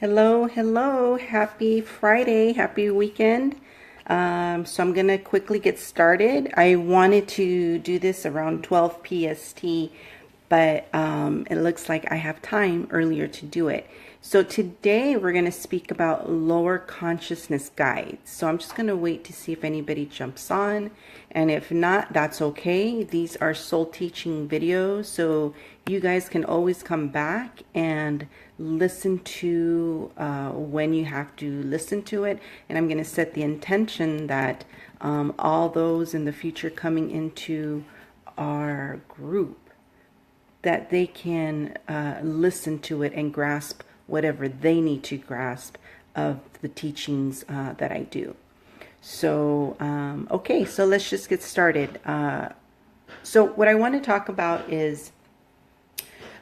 Hello, hello. Happy Friday. Happy weekend. So I'm going to quickly get started. I wanted to do this around 12 PST, but it looks like I have time earlier to do it. So today we're going to speak about lower consciousness guides. So I'm just going to wait to see if anybody jumps on. And if not, that's okay. These are soul teaching videos. So you guys can always come back and listen to when you have to listen to it. And I'm going to set the intention that all those in the future coming into our group, that they can listen to it and grasp whatever they need to grasp of the teachings that I do. So, okay, so let's just get started. So what I want to talk about is,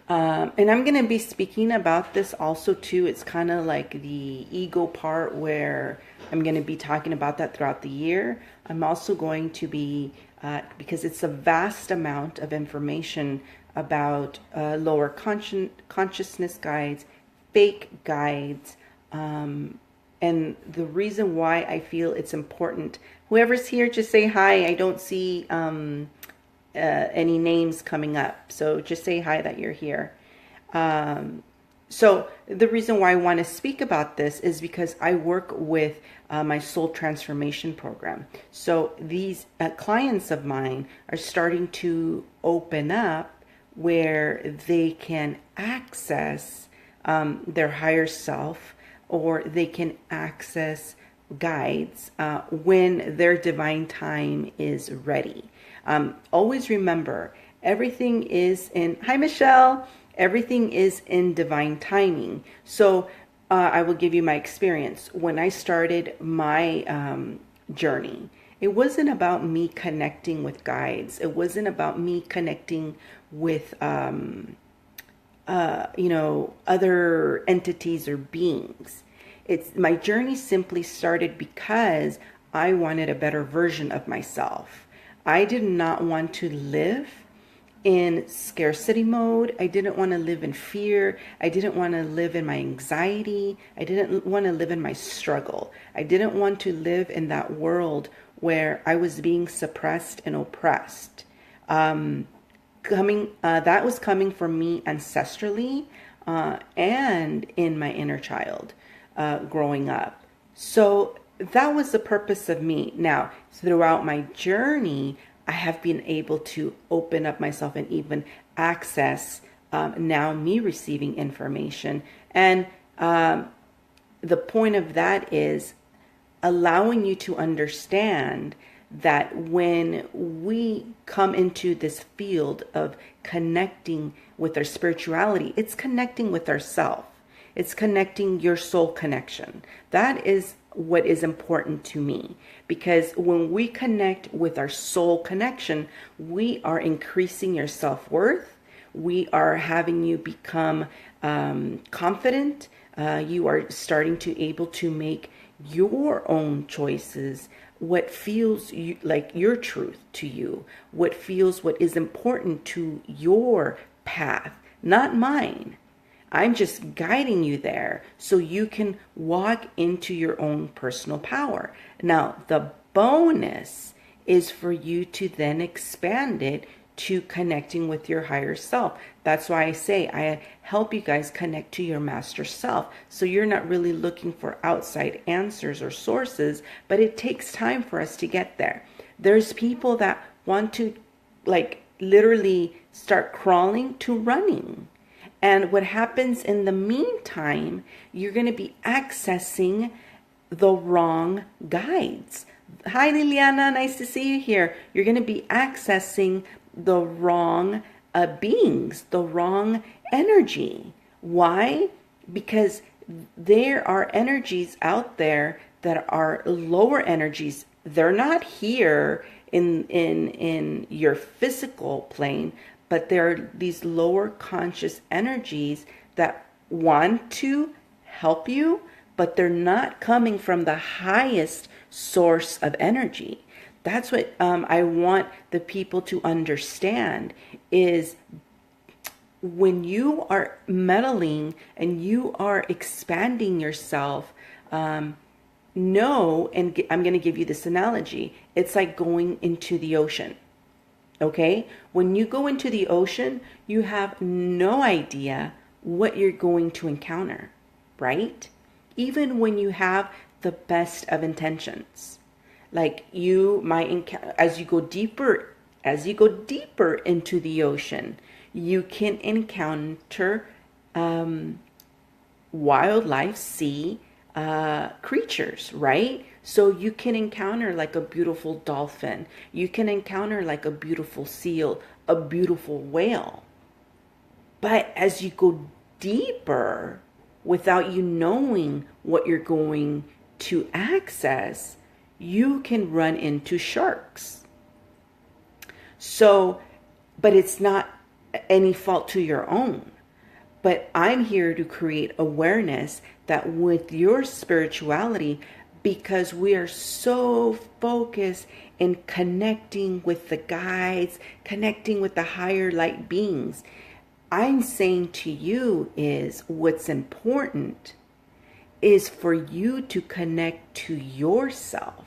and I'm going to be speaking about this also too. It's kind of like the ego part where I'm going to be talking about that throughout the year. I'm also going to be, because it's a vast amount of information about lower consciousness guides, fake guides, and the reason why I feel it's important. Whoever's here, just say hi. I don't see any names coming up, so just say hi that you're here. So the reason why I want to speak about this is because I work with my soul transformation program. So these clients of mine are starting to open up where they can access their higher self, or they can access guides when their divine time is ready. Always remember, everything is in, hi Michelle, everything is in divine timing. So I will give you my experience. When I started my journey, it wasn't about me connecting with guides. It wasn't about me connecting with other entities or beings. It's my journey simply started because I wanted a better version of myself. I did not want to live in scarcity mode. I didn't want to live in fear. I didn't want to live in my anxiety. I didn't want to live in my struggle. I didn't want to live in that world where I was being suppressed and oppressed. That was coming from me ancestrally and in my inner child growing up. So that was the purpose of me. Now, throughout my journey, I have been able to open up myself and even access now me receiving information. And the point of that is allowing you to understand that when we come into this field of connecting with our spirituality, it's connecting with ourself. It's connecting your soul connection. That is what is important to me, because when we connect with our soul connection, we are increasing your self-worth. We are having you become confident. You are starting to able to make your own choices, what feels like your truth to you, what is important to your path, not mine. I'm just guiding you there so you can walk into your own personal power. Now, the bonus is for you to then expand it to connecting with your higher self. That's why I say I help you guys connect to your master self. So you're not really looking for outside answers or sources, but it takes time for us to get there. There's people that want to literally start crawling to running. And what happens in the meantime, you're going to be accessing the wrong guides. Hi, Liliana. Nice to see you here. You're going to be accessing the wrong beings, the wrong energy. Why? Because there are energies out there that are lower energies. They're not here in your physical plane, but there are these lower conscious energies that want to help you, but they're not coming from the highest source of energy. That's what I want the people to understand is when you are meddling and you are expanding yourself, no, and I'm going to give you this analogy. It's like going into the ocean. Okay? When you go into the ocean, you have no idea what you're going to encounter, right? Even when you have the best of intentions. Like you might encounter, as you go deeper into the ocean, you can encounter wildlife, sea creatures, right? So you can encounter like a beautiful dolphin. You can encounter like a beautiful seal, a beautiful whale. But as you go deeper, without you knowing what you're going to access, you can run into sharks. So, but it's not any fault to your own. But I'm here to create awareness that with your spirituality, because we are so focused in connecting with the guides, connecting with the higher light beings, I'm saying to you is what's important is for you to connect to yourself,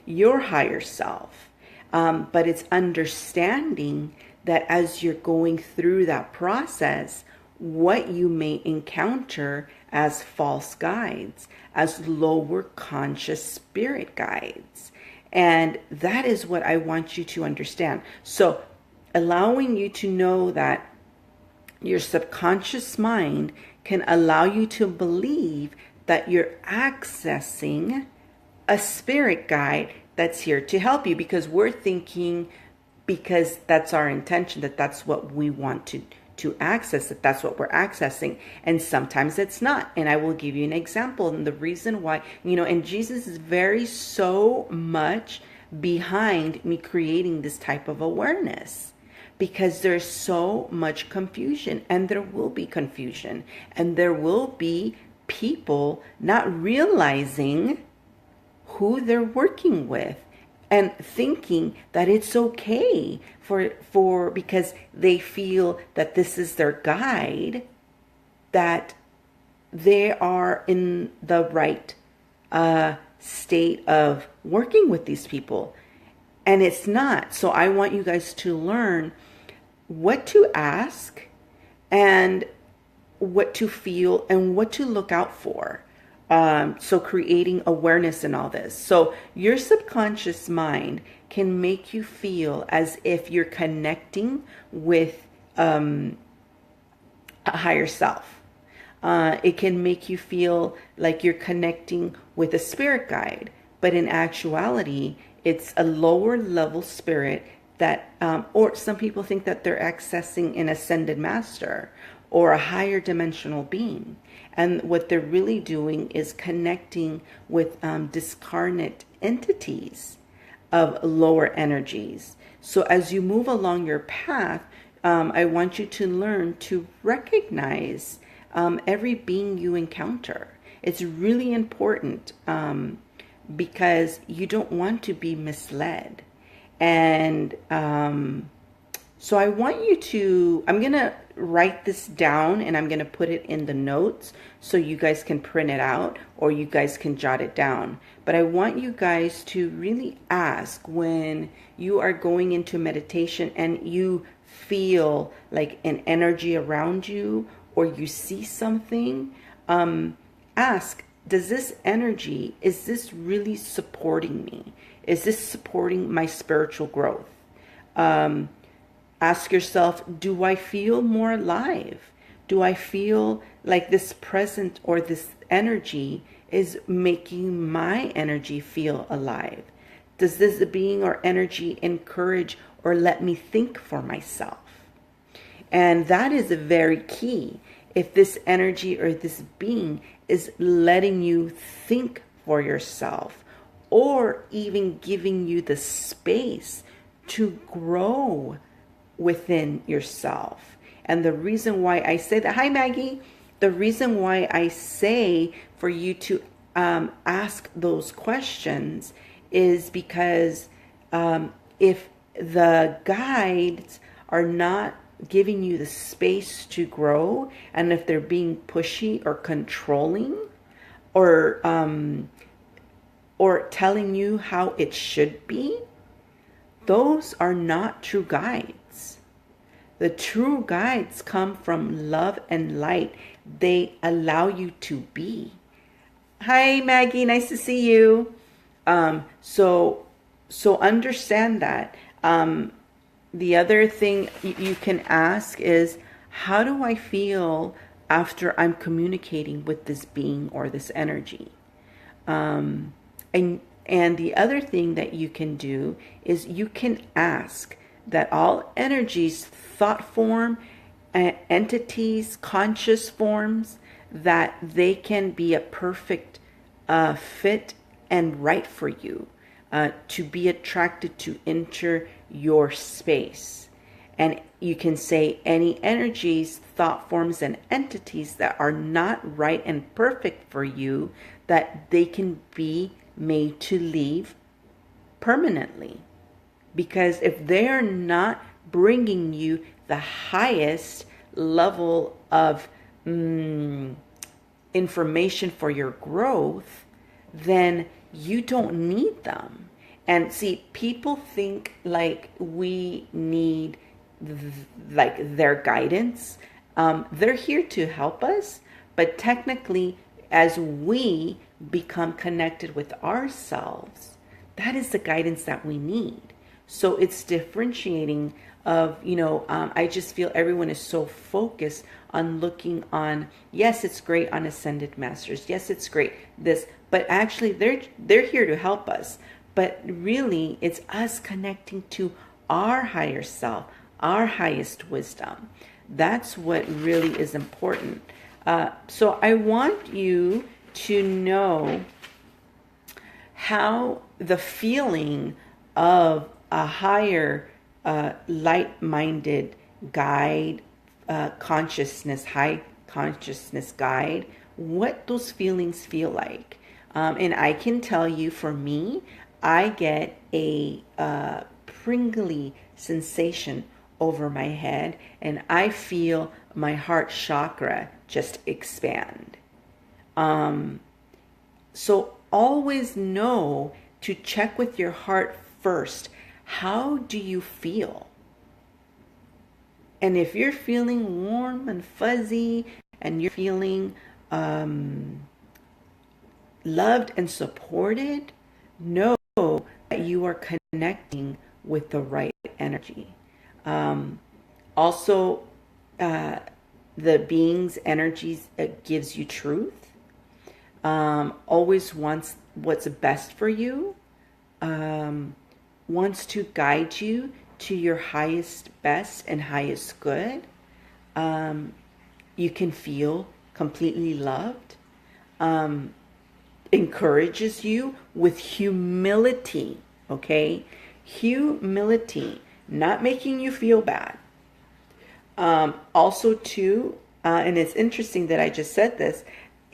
your higher self. But it's understanding that as you're going through that process, what you may encounter as false guides, as lower conscious spirit guides. And that is what I want you to understand. So allowing you to know that your subconscious mind can allow you to believe that you're accessing a spirit guide that's here to help you, because we're thinking, because that's our intention, that that's what we want to access, that's what we're accessing. And sometimes it's not. And I will give you an example. And the reason why, and Jesus is very so much behind me creating this type of awareness, because there's so much confusion, and there will be confusion, and there will be people not realizing who they're working with, and thinking that it's okay for because they feel that this is their guide, that they are in the right state of working with these people. And it's not. So I want you guys to learn what to ask and what to feel and what to look out for. So creating awareness in all this. So your subconscious mind can make you feel as if you're connecting with a higher self. It can make you feel like you're connecting with a spirit guide, but in actuality, it's a lower level spirit that, or some people think that they're accessing an ascended master or a higher dimensional being. And what they're really doing is connecting with discarnate entities of lower energies. So as you move along your path, I want you to learn to recognize every being you encounter. It's really important because you don't want to be misled. And so I want you to, I'm going to write this down and I'm going to put it in the notes so you guys can print it out or you guys can jot it down. But I want you guys to really ask when you are going into meditation and you feel like an energy around you or you see something, ask, does this energy, is this really supporting me? Is this supporting my spiritual growth? Ask yourself, do I feel more alive? Do I feel like this present or this energy is making my energy feel alive? Does this being or energy encourage or let me think for myself? And that is very key. If this energy or this being is letting you think for yourself or even giving you the space to grow within yourself. And the reason why I say that, hi Maggie, the reason why I say for you to ask those questions is because if the guides are not giving you the space to grow, and if they're being pushy or controlling, or telling you how it should be, those are not true guides. The true guides come from love and light. They allow you to be. Hi, Maggie. Nice to see you. So understand that. The other thing you can ask is, how do I feel after I'm communicating with this being or this energy? And the other thing that you can do is you can ask that all energies, thought form, entities, conscious forms, that they can be a perfect fit and right for you, to be attracted to enter your space. And you can say any energies, thought forms, and entities that are not right and perfect for you, that they can be made to leave permanently. Because if they're not bringing you the highest level of information for your growth, then you don't need them. And see, people think like we need like their guidance. They're here to help us, but technically, as we become connected with ourselves, that is the guidance that we need. So it's differentiating of, I just feel everyone is so focused on looking on, yes, it's great on ascended masters. Yes, it's great this, but actually they're here to help us. But really, it's us connecting to our higher self, our highest wisdom. That's what really is important. So I want you to know how the feeling of a higher light-minded guide, consciousness, high consciousness guide, what those feelings feel like. And I can tell you, for me, I get a pringly sensation over my head, and I feel my heart chakra just expand. So always know to check with your heart first. How do you feel? And if you're feeling warm and fuzzy, and you're feeling loved and supported, know that you are connecting with the right energy. Also, the being's energies, it gives you truth. Always wants what's best for you. Wants to guide you to your highest, best, and highest good. You can feel completely loved. Encourages you with humility, okay? Humility, not making you feel bad. Also too, and it's interesting that I just said this,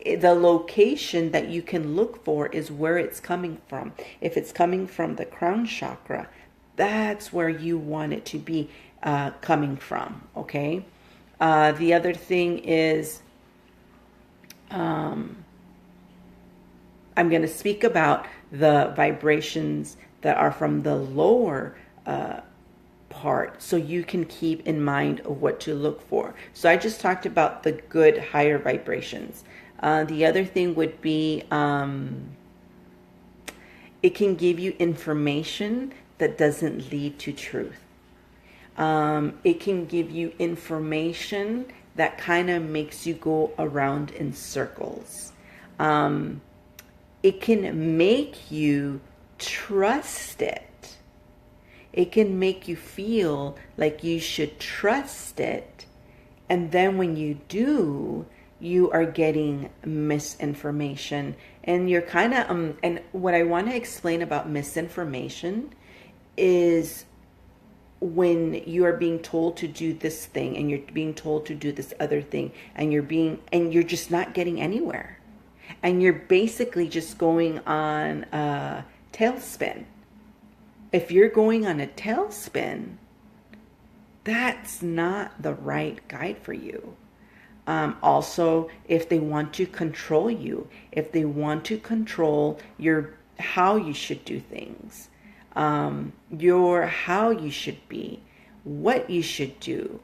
the location that you can look for is where it's coming from. If it's coming from the crown chakra, that's where you want it to be coming from, okay? The other thing is, I'm going to speak about the vibrations that are from the lower part, so you can keep in mind of what to look for. So I just talked about the good higher vibrations. The other thing would be, it can give you information that doesn't lead to truth. It can give you information that kind of makes you go around in circles. It can make you trust it. It can make you feel like you should trust it. And then when you do, you are getting misinformation. And you're kind of, and what I want to explain about misinformation is when you are being told to do this thing and you're being told to do this other thing, and you're just not getting anywhere. And you're basically just going on a tailspin. If you're going on a tailspin, that's not the right guide for you. Also, if they want to control you, if they want to control your how you should do things, your how you should be, what you should do.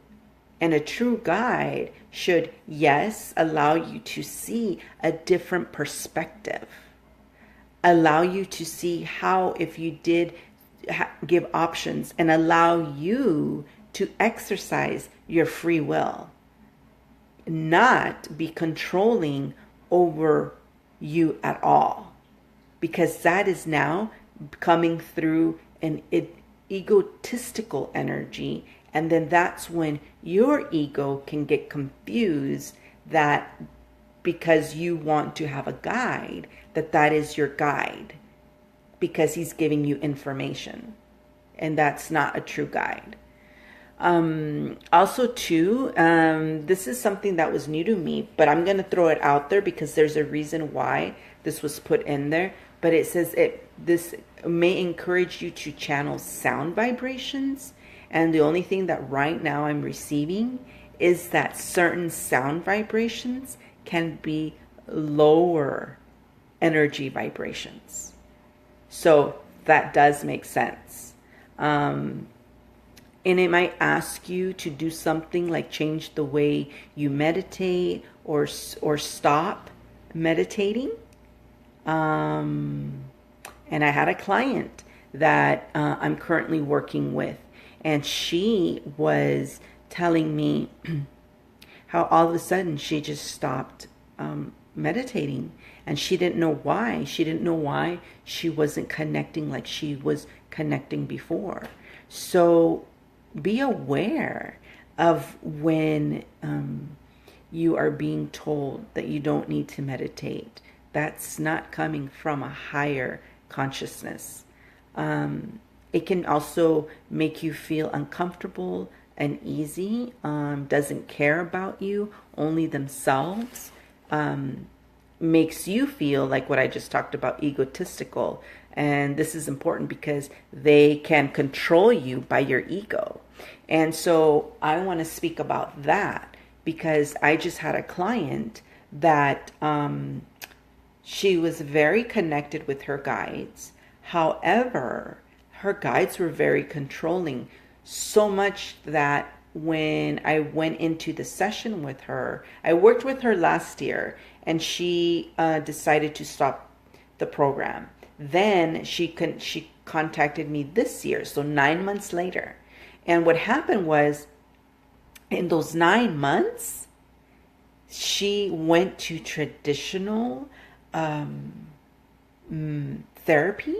And a true guide should, yes, allow you to see a different perspective, allow you to see how, if you did give options, and allow you to exercise your free will, not be controlling over you at all, because that is now coming through an egotistical energy. And then that's when your ego can get confused, that because you want to have a guide, that is your guide, because he's giving you information, and that's not a true guide. Also too, this is something that was new to me, but I'm going to throw it out there because there's a reason why this was put in there. But it says this may encourage you to channel sound vibrations. And the only thing that right now I'm receiving is that certain sound vibrations can be lower energy vibrations. So that does make sense. And it might ask you to do something like change the way you meditate, or stop meditating. And I had a client that I'm currently working with, and she was telling me how all of a sudden she just stopped meditating, and she didn't know why. She didn't know why she wasn't connecting like she was connecting before. So be aware of when you are being told that you don't need to meditate. That's not coming from a higher consciousness. It can also make you feel uncomfortable and easy, doesn't care about you, only themselves, makes you feel like what I just talked about, egotistical. And this is important because they can control you by your ego. And so I want to speak about that, because I just had a client that she was very connected with her guides. However, her guides were very controlling, so much that when I went into the session with her, I worked with her last year, and she decided to stop the program. Then she contacted me this year, so 9 months later. And what happened was, in those 9 months, she went to traditional therapy,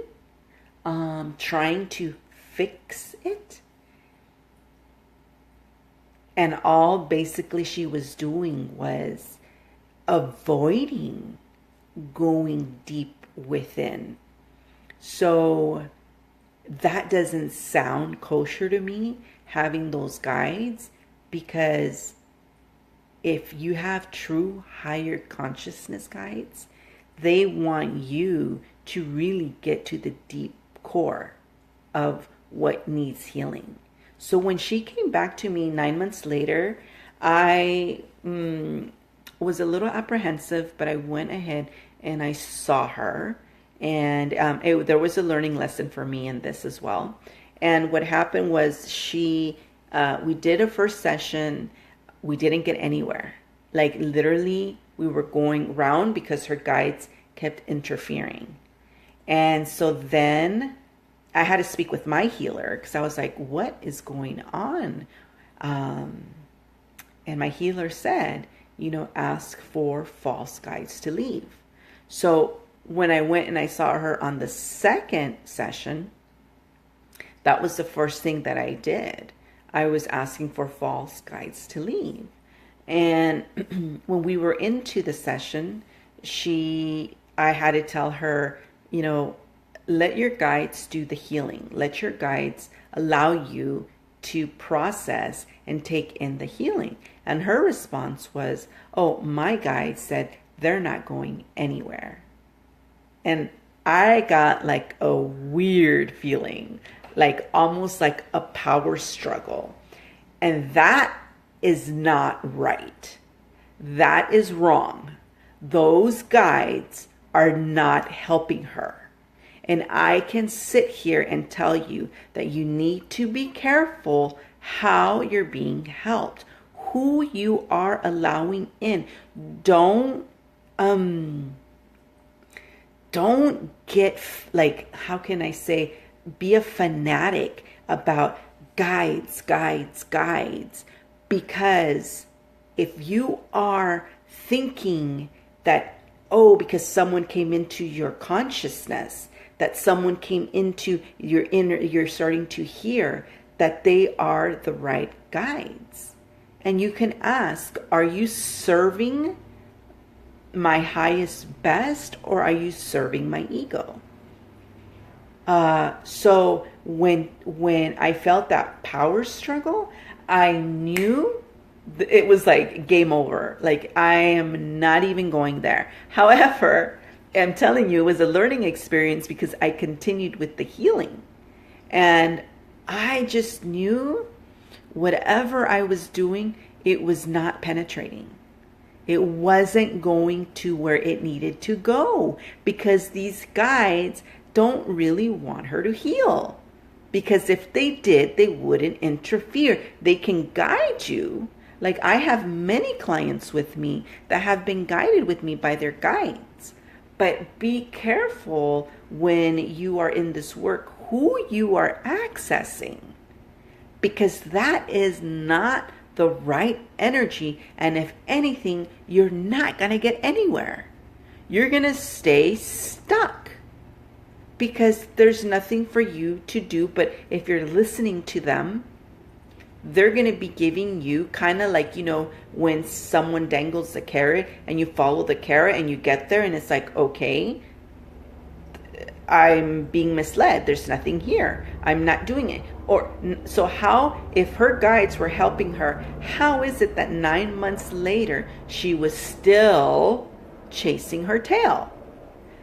trying to fix it. And all basically she was doing was avoiding going deep within. So that doesn't sound kosher to me, having those guides, because if you have true higher consciousness guides, they want you to really get to the deep core of what needs healing. So when she came back to me 9 months later, I was a little apprehensive, but I went ahead and I saw her. And there was a learning lesson for me in this as well. And what happened was we did a first session. We didn't get anywhere. Like literally, we were going round because her guides kept interfering. And so then I had to speak with my healer, because I was like, what is going on? And my healer said, ask for false guides to leave. So when I went and I saw her on the second session, that was the first thing that I did. I was asking for false guides to leave. And when we were into the session, I had to tell her, let your guides do the healing. Let your guides allow you to process and take in the healing. And her response was, oh, my guide said they're not going anywhere. And I got like a weird feeling, like almost like a power struggle. And that is not right. That is wrong. Those guides are not helping her. And I can sit here and tell you that you need to be careful how you're being helped, who you are allowing in. Don't get, like, how can I say, be a fanatic about guides. Because if you are thinking that, oh, because someone came into your consciousness, that someone came into your inner, you're starting to hear that they are the right guides. And you can ask, are you serving my highest best, or are you serving my ego? So when I felt that power struggle, I knew it was like game over. Like, I am not even going there. However, I'm telling you, it was a learning experience because I continued with the healing. And I just knew whatever I was doing, it was not penetrating. It wasn't going to where it needed to go, because these guides don't really want her to heal. Because if they did, they wouldn't interfere. They can guide you. Like, I have many clients with me that have been guided with me by their guides. But be careful when you are in this work who you are accessing, because that is not the right energy. And if anything, you're not going to get anywhere. You're going to stay stuck because there's nothing for you to do. But if you're listening to them, they're going to be giving you kind of like, you know, when someone dangles the carrot and you follow the carrot and you get there and it's like, okay, I'm being misled. There's nothing here. I'm not doing it. Or so how, if her guides were helping her, how is it that 9 months later she was still chasing her tail?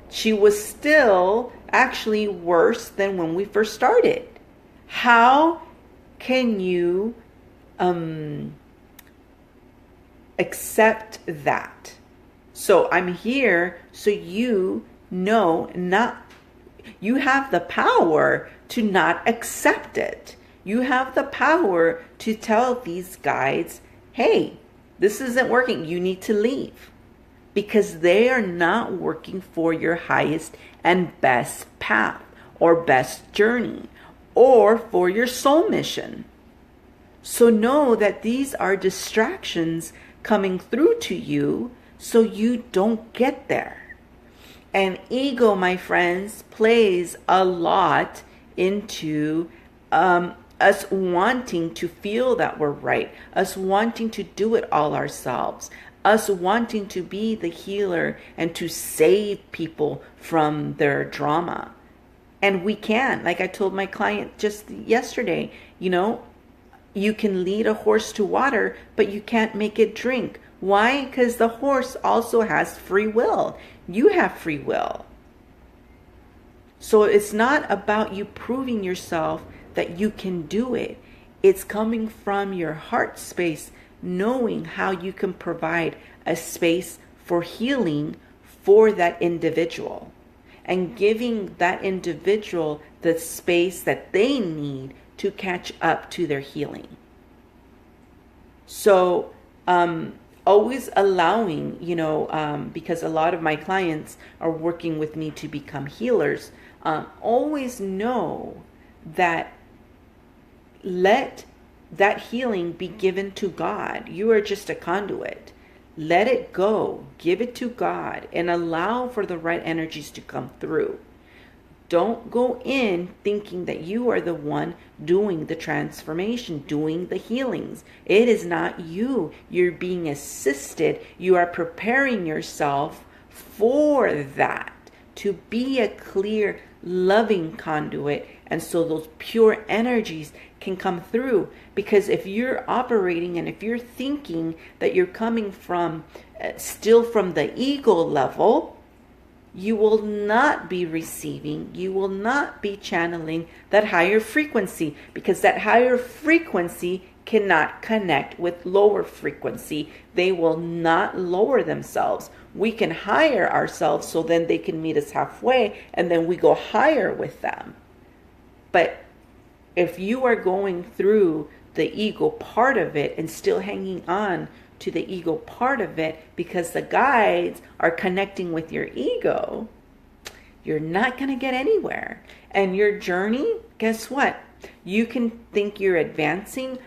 She was still actually worse than when we first started. How can you accept that? So I'm here so you know, you have the power to not accept it. You have the power to tell these guides, hey, this isn't working. You need to leave, because they are not working for your highest and best path or best journey or for your soul mission. So know that these are distractions coming through to you so you don't get there. And ego, my friends, plays a lot into us wanting to feel that we're right, us wanting to do it all ourselves, us wanting to be the healer and to save people from their drama. And we can, like I told my client just yesterday, you know, you can lead a horse to water, but you can't make it drink. Why? Because the horse also has free will. You have free will. So it's not about you proving yourself that you can do it. It's coming from your heart space, knowing how you can provide a space for healing for that individual, and giving that individual the space that they need to catch up to their healing. So, always allowing, you know, because a lot of my clients are working with me to become healers, always know that let that healing be given to God. You are just a conduit. Let it go. Give it to God and allow for the right energies to come through. Don't go in thinking that you are the one doing the transformation, doing the healings. It is not you. You're being assisted. You are preparing yourself for that, to be a clear, loving conduit. And so those pure energies can come through. Because if you're operating and if you're thinking that you're coming from, still from the ego level, you will not be receiving, you will not be channeling that higher frequency, because that higher frequency cannot connect with lower frequency. They will not lower themselves. We can higher ourselves so then they can meet us halfway and then we go higher with them. But if you are going through the ego part of it and still hanging on to the ego part of it because the guides are connecting with your ego, you're not going to get anywhere. And your journey, guess what? You can think you're advancing,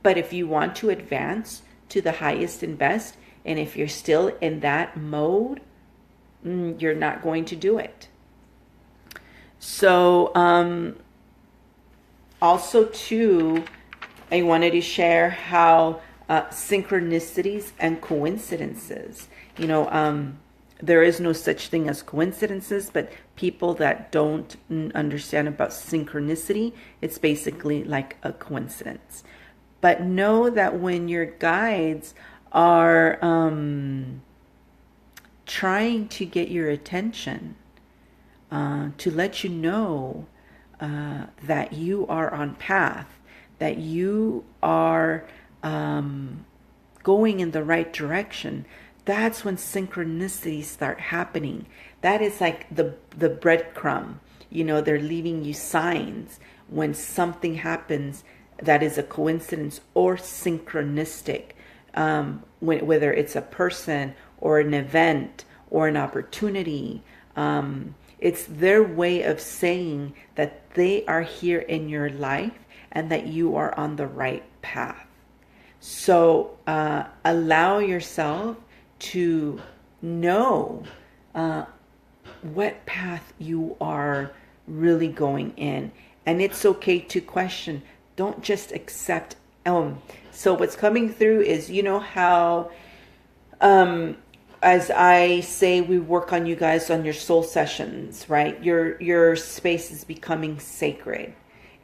but if you want to advance to the highest and best, and if you're still in that mode, you're not going to do it. So, also too, I wanted to share how synchronicities and coincidences, there is no such thing as coincidences, but people that don't understand about synchronicity, it's basically like a coincidence. But know that when your guides are trying to get your attention, to let you know that you are on path, that you are going in the right direction, that's when synchronicities start happening. That is like the breadcrumb. They're leaving you signs when something happens that is a coincidence or synchronistic, whether it's a person or an event or an opportunity. It's their way of saying that they are here in your life and that you are on the right path. So allow yourself to know what path you are really going in. And it's okay to question. Don't just accept. So what's coming through is, how, as I say, we work on you guys on your soul sessions, right? Your space is becoming sacred.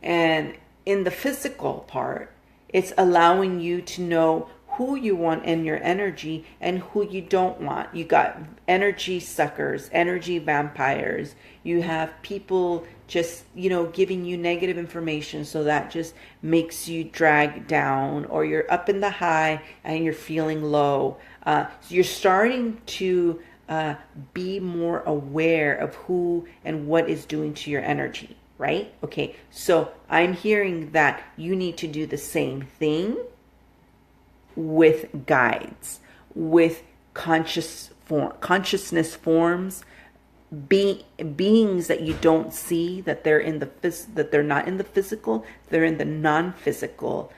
And in the physical part, it's allowing you to know who you want in your energy and who you don't want. You got energy suckers, energy vampires. You have people just, giving you negative information, so that just makes you drag down, or you're up in the high and you're feeling low. So you're starting to be more aware of who and what is doing to your energy, right? Okay, so I'm hearing that you need to do the same thing with guides, with consciousness forms, beings that you don't see, that they're not in the physical, they're in the non-physical.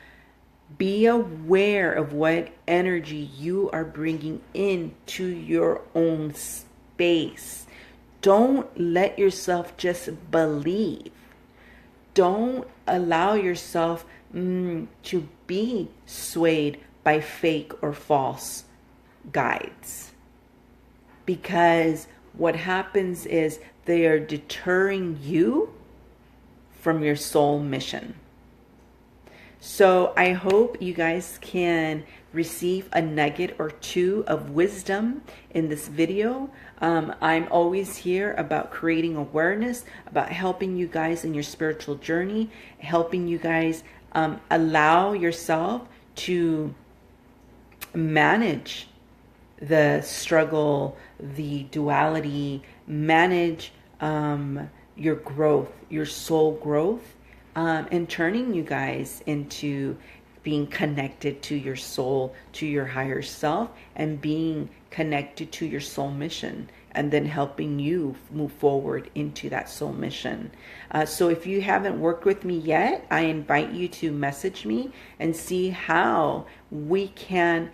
Be aware of what energy you are bringing into your own space. Don't let yourself just believe. Don't allow yourself to be swayed by fake or false guides. Because what happens is they are deterring you from your soul mission. So I hope you guys can receive a nugget or two of wisdom in this video. I'm always here about creating awareness, about helping you guys in your spiritual journey, helping you guys allow yourself to manage the struggle, the duality, manage your growth, your soul growth, and turning you guys into being connected to your soul, to your higher self, and being connected to your soul mission, and then helping you move forward into that soul mission. So if you haven't worked with me yet, I invite you to message me and see how we can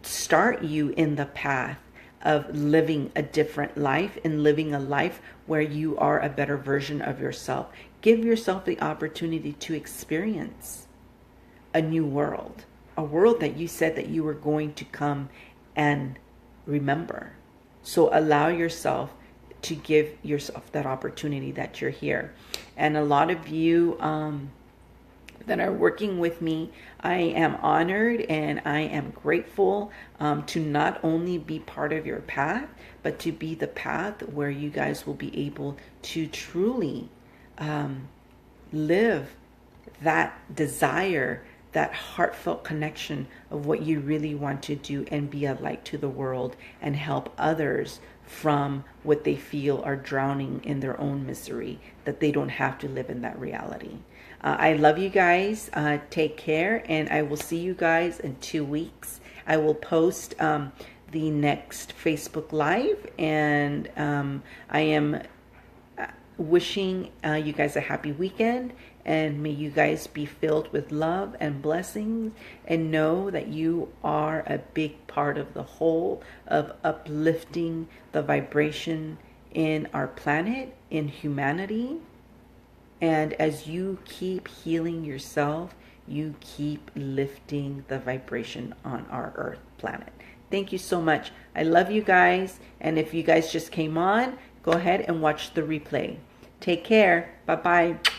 start you in the path of living a different life and living a life where you are a better version of yourself. Give yourself the opportunity to experience a new world, a world that you said that you were going to come and remember. So allow yourself to give yourself that opportunity that you're here. And a lot of you that are working with me, I am honored and I am grateful to not only be part of your path, but to be the path where you guys will be able to truly live that desire that heartfelt connection of what you really want to do and be a light to the world and help others from what they feel are drowning in their own misery, that they don't have to live in that reality. I love you guys. Take care, and I will see you guys in 2 weeks. I will post the next Facebook Live, and I am wishing you guys a happy weekend, and may you guys be filled with love and blessings, and know that you are a big part of the whole of uplifting the vibration in our planet, in humanity. And as you keep healing yourself, you keep lifting the vibration on our earth planet. Thank you so much. I love you guys. And if you guys just came on, go ahead and watch the replay. Take care. Bye-bye.